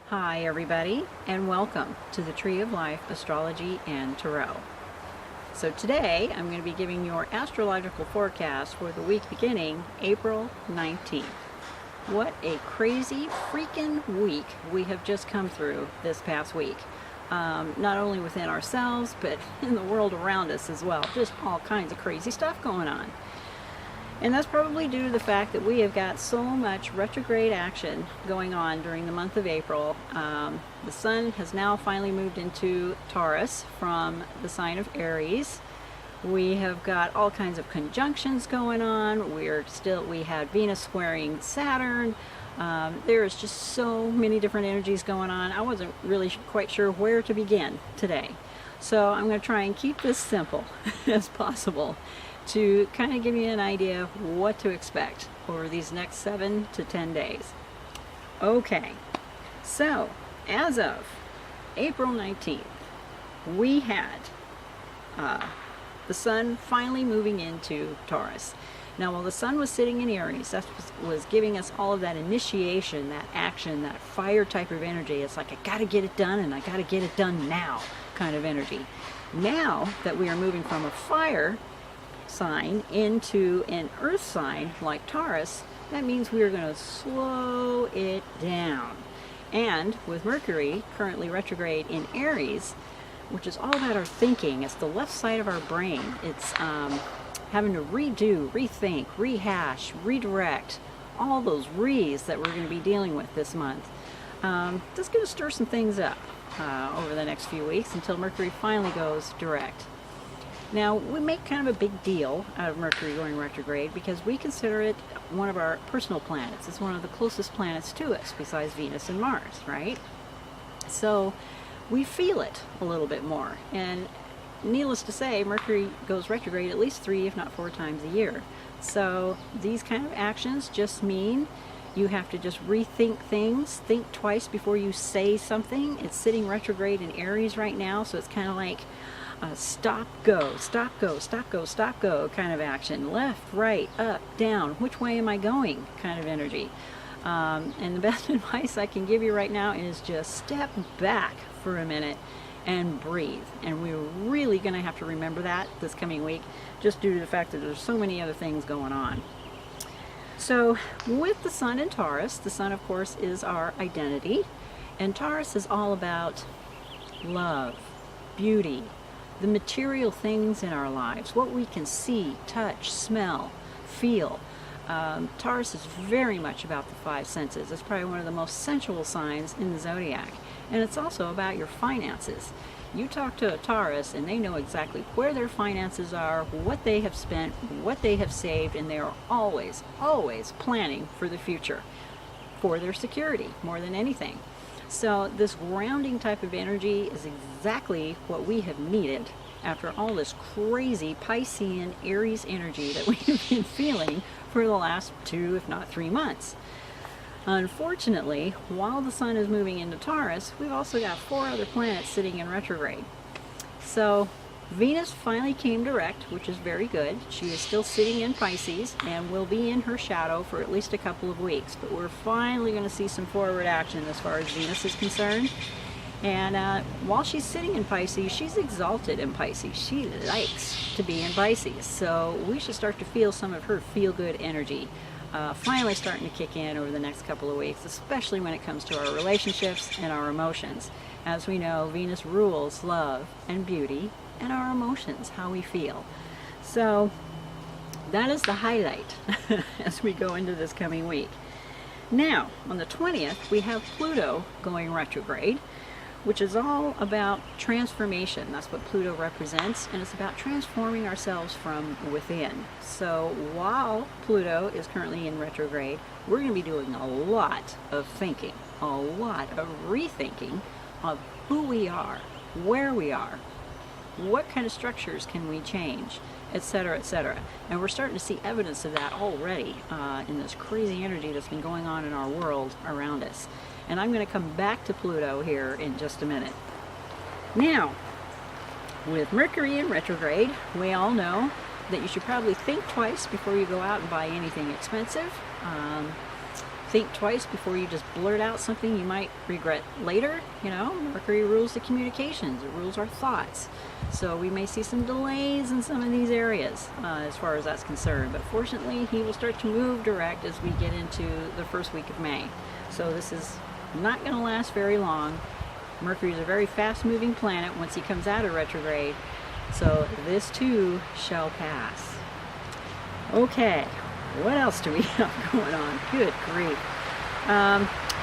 Hi everybody, and welcome to the Tree of Life Astrology and Tarot. So today I'm going to be giving your astrological forecast for the week beginning April 19th. What a crazy freaking week we have just come through this past week. Not only within ourselves, but in the world around us as well. Just all kinds of crazy stuff going on. And that's probably due to the fact that we have got so much retrograde action going on during the month of April. The sun has now finally moved into Taurus from the sign of Aries. We have got all kinds of conjunctions going on. We had Venus squaring Saturn. There is just so many different energies going on. I wasn't really quite sure where to begin today. So I'm going to try and keep this simple as possible to kind of give you an idea of what to expect over these next 7 to 10 days. Okay, so as of April 19th, we had the sun finally moving into Taurus. Now, while the sun was sitting in Aries, that was giving us all of that initiation, that action, that fire type of energy. It's like, I gotta get it done, and I gotta get it done now kind of energy. Now that we are moving from a fire sign into an earth sign like Taurus, that means we are going to slow it down. And with Mercury currently retrograde in Aries, which is all about our thinking, it's the left side of our brain. It's having to redo, rethink, rehash, redirect, all those re's that we're going to be dealing with this month. That's going to stir some things up over the next few weeks until Mercury finally goes direct. Now, we make kind of a big deal out of Mercury going retrograde because we consider it one of our personal planets. It's one of the closest planets to us besides Venus and Mars, right? So we feel it a little bit more. And needless to say, Mercury goes retrograde at least 3, if not 4 times a year. So these kind of actions just mean you have to just rethink things, think twice before you say something. It's sitting retrograde in Aries right now, so it's kind of like stop, go, stop, go, stop, go, stop, go kind of action. Left, right, up, down. Which way am I going kind of energy. And the best advice I can give you right now is just step back for a minute and breathe. And we're really going to have to remember that this coming week, just due to the fact that there's so many other things going on. So with the sun in Taurus, the sun of course is our identity. And Taurus is all about love, beauty, the material things in our lives, what we can see, touch, smell, feel. Taurus is very much about the 5 senses. It's probably one of the most sensual signs in the zodiac. And it's also about your finances. You talk to a Taurus and they know exactly where their finances are, what they have spent, what they have saved, and they are always, always planning for the future, for their security more than anything. So this grounding type of energy is exactly what we have needed after all this crazy Piscean Aries energy that we've been feeling for the last 2, if not 3 months. Unfortunately, while the sun is moving into Taurus, we've also got 4 other planets sitting in retrograde. So Venus finally came direct, which is very good. She is still sitting in Pisces and will be in her shadow for at least a couple of weeks. But we're finally going to see some forward action as far as Venus is concerned. And while she's sitting in Pisces, she's exalted in Pisces. She likes to be in Pisces. So we should start to feel some of her feel-good energy finally starting to kick in over the next couple of weeks, especially when it comes to our relationships and our emotions. As we know, Venus rules love and beauty and our emotions, how we feel. So that is the highlight as we go into this coming week. Now, on the 20th, we have Pluto going retrograde, which is all about transformation. That's what Pluto represents, and it's about transforming ourselves from within. So while Pluto is currently in retrograde, we're going to be doing a lot of thinking, a lot of rethinking of who we are, where we are, what kind of structures can we change, etc., etc. And we're starting to see evidence of that already in this crazy energy that's been going on in our world around us. And I'm going to come back to Pluto here in just a minute. Now, with Mercury in retrograde, we all know that you should probably think twice before you go out and buy anything expensive. think twice before you just blurt out something you might regret later. Mercury rules the communications, it rules our thoughts. So we may see some delays in some of these areas as far as that's concerned. But fortunately, he will start to move direct as we get into the first week of May. So this is not going to last very long. Mercury is a very fast-moving planet once he comes out of retrograde. So this too shall pass. Okay, what else do we have going on? Good grief.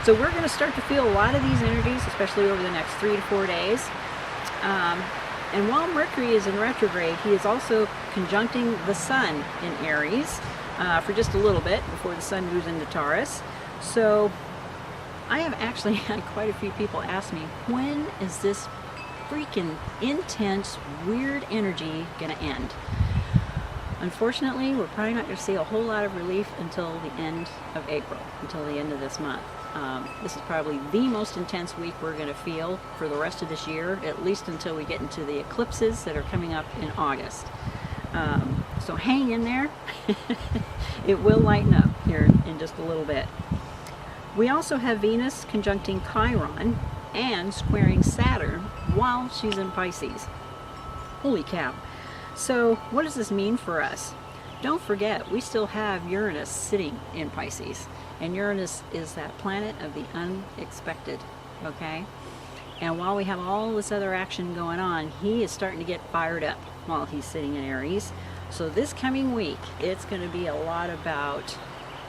So we're going to start to feel a lot of these energies, especially over the next 3 to 4 days. And while Mercury is in retrograde, he is also conjuncting the Sun in Aries for just a little bit before the Sun moves into Taurus. So I have actually had quite a few people ask me, when is this freaking intense, weird energy going to end? Unfortunately, we're probably not going to see a whole lot of relief until the end of April, until the end of this month. This is probably the most intense week we're going to feel for the rest of this year, at least until we get into the eclipses that are coming up in August. So hang in there. It will lighten up here in just a little bit. We also have Venus conjuncting Chiron and squaring Saturn while she's in Pisces. Holy cow. So what does this mean for us? Don't forget, we still have Uranus sitting in Pisces. And Uranus is that planet of the unexpected, okay? And while we have all this other action going on, he is starting to get fired up while he's sitting in Aries. So this coming week, it's going to be a lot about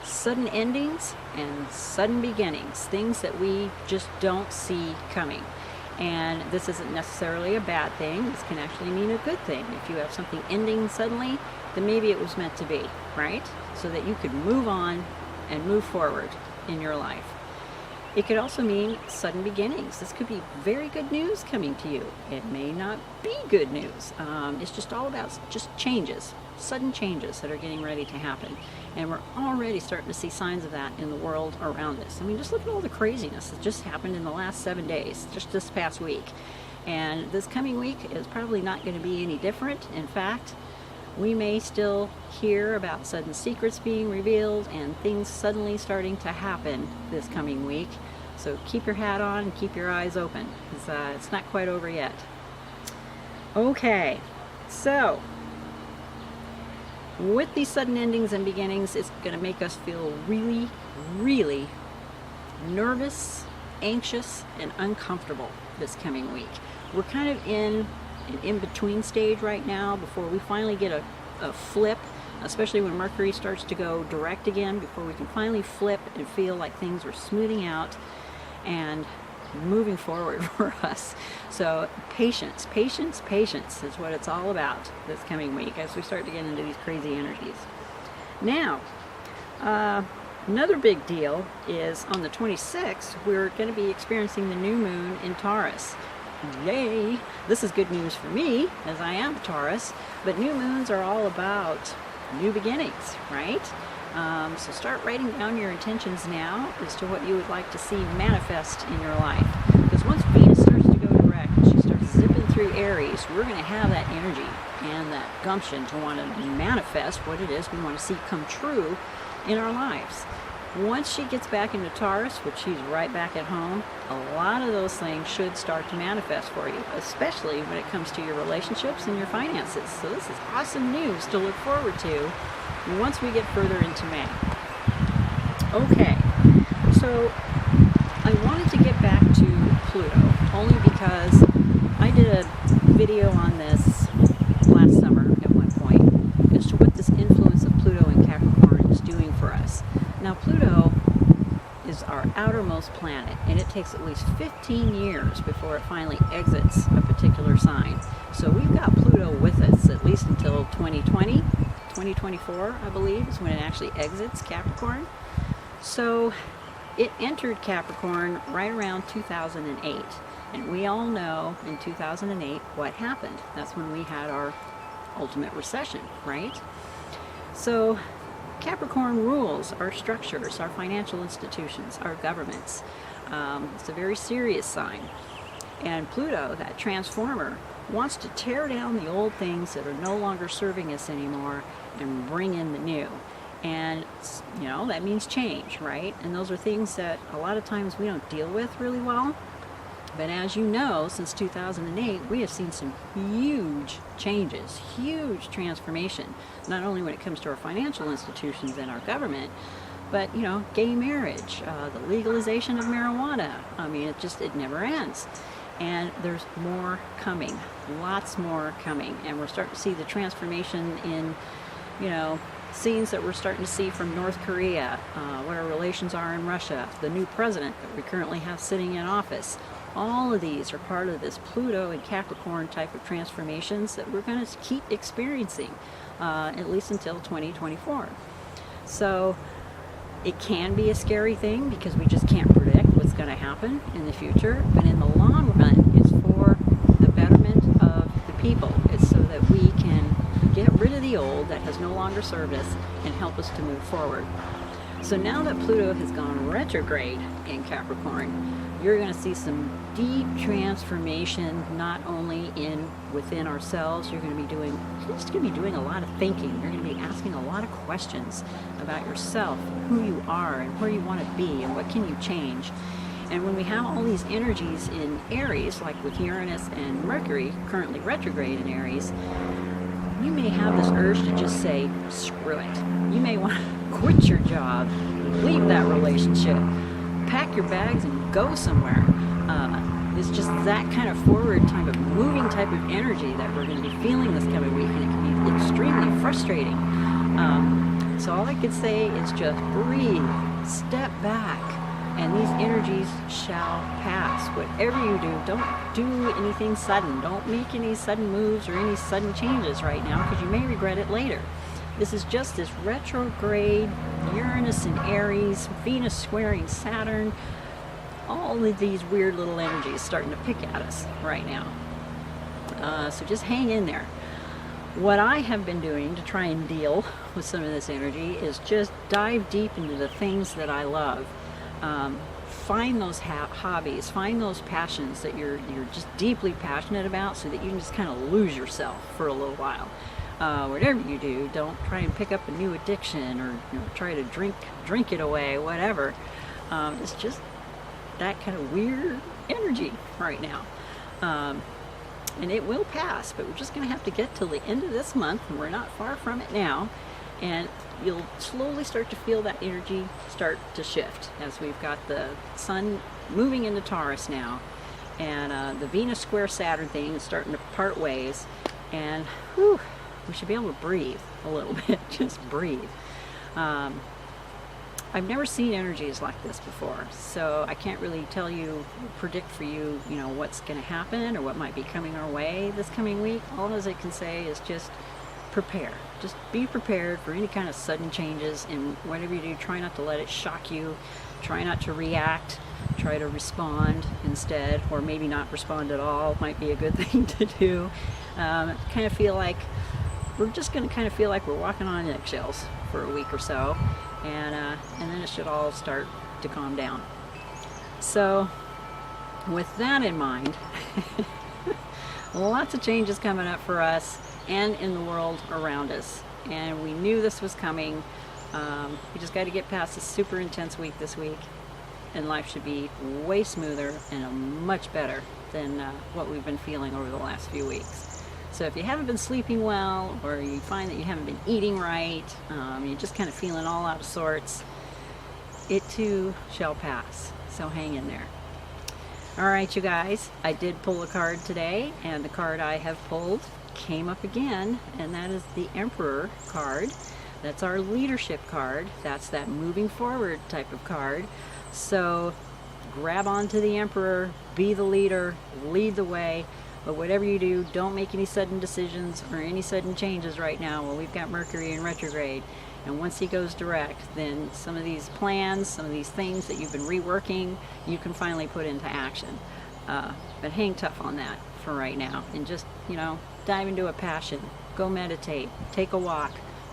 sudden endings and sudden beginnings, things that we just don't see coming. And this isn't necessarily a bad thing. This can actually mean a good thing. If you have something ending suddenly, then maybe it was meant to be, right? So that you could move on and move forward in your life. It could also mean sudden beginnings. This could be very good news coming to you. It may not be good news. It's just all about just changes, sudden changes that are getting ready to happen. And we're already starting to see signs of that in the world around us. I mean, just look at all the craziness that just happened in the last 7 days, just this past week. And this coming week is probably not going to be any different. In fact, we may still hear about sudden secrets being revealed and things suddenly starting to happen this coming week. So keep your hat on and keep your eyes open, because it's not quite over yet. Okay, so with these sudden endings and beginnings, it's going to make us feel really, really nervous, anxious, and uncomfortable this coming week. We're kind of in an in-between stage right now before we finally get a flip, especially when Mercury starts to go direct again, before we can finally flip and feel like things are smoothing out and moving forward for us. So patience, patience, patience is what it's all about this coming week as we start to get into these crazy energies. Now, another big deal is on the 26th, we're going to be experiencing the new moon in Taurus. Yay! This is good news for me, as I am Taurus, but new moons are all about new beginnings, right? So start writing down your intentions now as to what you would like to see manifest in your life. Because once Venus starts to go direct and she starts zipping through Aries, we're going to have that energy and that gumption to want to manifest what it is we want to see come true in our lives. Once she gets back into Taurus, which she's right back at home, a lot of those things should start to manifest for you, especially when it comes to your relationships and your finances. So this is awesome news to look forward to once we get further into May. Okay, so I wanted to get back to Pluto, only because I did a video on this last summer at one point as to what this influence of Pluto in Capricorn is doing for us. Now, Pluto is our outermost planet, and it takes at least 15 years before it finally exits a particular sign. So we've got Pluto with us at least until 2020, 2024, I believe, is when it actually exits Capricorn. So it entered Capricorn right around 2008. And we all know in 2008 what happened. That's when we had our ultimate recession, right? So Capricorn rules our structures, our financial institutions, our governments. It's a very serious sign. And Pluto, that transformer, wants to tear down the old things that are no longer serving us anymore and bring in the new. And, that means change, right? And those are things that a lot of times we don't deal with really well. But as you know, since 2008, we have seen some huge changes, huge transformation, not only when it comes to our financial institutions and our government, but, gay marriage, the legalization of marijuana. I mean, it never ends. And there's more coming, lots more coming. And we're starting to see the transformation in, scenes that we're starting to see from North Korea, what our relations are in Russia, the new president that we currently have sitting in office. All of these are part of this Pluto and Capricorn type of transformations that we're going to keep experiencing, at least until 2024. So it can be a scary thing because we just can't predict what's going to happen in the future, but in the long run, it's for the betterment of the people. It's so that we can get rid of the old that has no longer served us and help us to move forward. So now that Pluto has gone retrograde in Capricorn, you're going to see some deep transformation, not only within ourselves. You're just going to be doing a lot of thinking. You're going to be asking a lot of questions about yourself, who you are, and where you want to be, and what can you change. And when we have all these energies in Aries, like with Uranus and Mercury currently retrograde in Aries, you may have this urge to just say, screw it. You may want to quit your job, leave that relationship, pack your bags and go somewhere. It's just that kind of forward type of moving type of energy that we're going to be feeling this coming week, and it can be extremely frustrating. So all I could say is just breathe, step back, and these energies shall pass. Whatever you do, don't do anything sudden. Don't make any sudden moves or any sudden changes right now, because you may regret it later. This is just this retrograde, Uranus in Aries, Venus squaring Saturn, all of these weird little energies starting to pick at us right now. So just hang in there. What I have been doing to try and deal with some of this energy is just dive deep into the things that I love. Find those hobbies, find those passions that you're just deeply passionate about, so that you can just kind of lose yourself for a little while. Whatever you do, don't try and pick up a new addiction or try to drink it away, whatever. It's just that kind of weird energy right now. And it will pass, but we're just going to have to get till the end of this month, and we're not far from it now. And you'll slowly start to feel that energy start to shift as we've got the sun moving into Taurus now, and the Venus square Saturn thing is starting to part ways, and we should be able to breathe a little bit. Just breathe. I've never seen energies like this before, so I can't really predict for you, what's going to happen or what might be coming our way this coming week. All I can say is just prepare. Just be prepared for any kind of sudden changes, and whatever you do, try not to let it shock you. Try not to react. Try to respond instead, or maybe not respond at all. Might be a good thing to do. We're just going to kind of feel like we're walking on eggshells for a week or so, and then it should all start to calm down. So with that in mind, lots of changes coming up for us and in the world around us, and we knew this was coming. We just got to get past this super intense week this week, and life should be way smoother and much better than what we've been feeling over the last few weeks. So if you haven't been sleeping well, or you find that you haven't been eating right, you're just kind of feeling all out of sorts, it too shall pass. So hang in there. All right, you guys, I did pull a card today, and the card I have pulled came up again, and that is the Emperor card. That's our leadership card. That's that moving forward type of card. So grab onto the Emperor, be the leader, lead the way. But whatever you do, don't make any sudden decisions or any sudden changes right now. Well, we've got Mercury in retrograde, and once he goes direct, then some of these plans, some of these things that you've been reworking, you can finally put into action. But hang tough on that for right now, and just, dive into a passion. Go meditate, take a walk,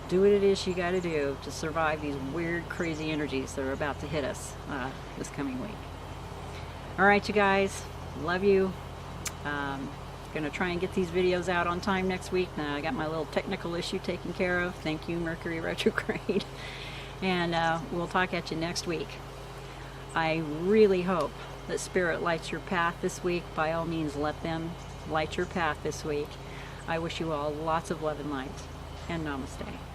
do what it is you got to do to survive these weird, crazy energies that are about to hit us this coming week. All right, you guys, love you. Going to try and get these videos out on time next week. Now I got my little technical issue taken care of. Thank you, Mercury retrograde. And we'll talk at you next week. I really hope that Spirit lights your path this week. By all means, let them light your path this week. I wish you all lots of love and light. And namaste.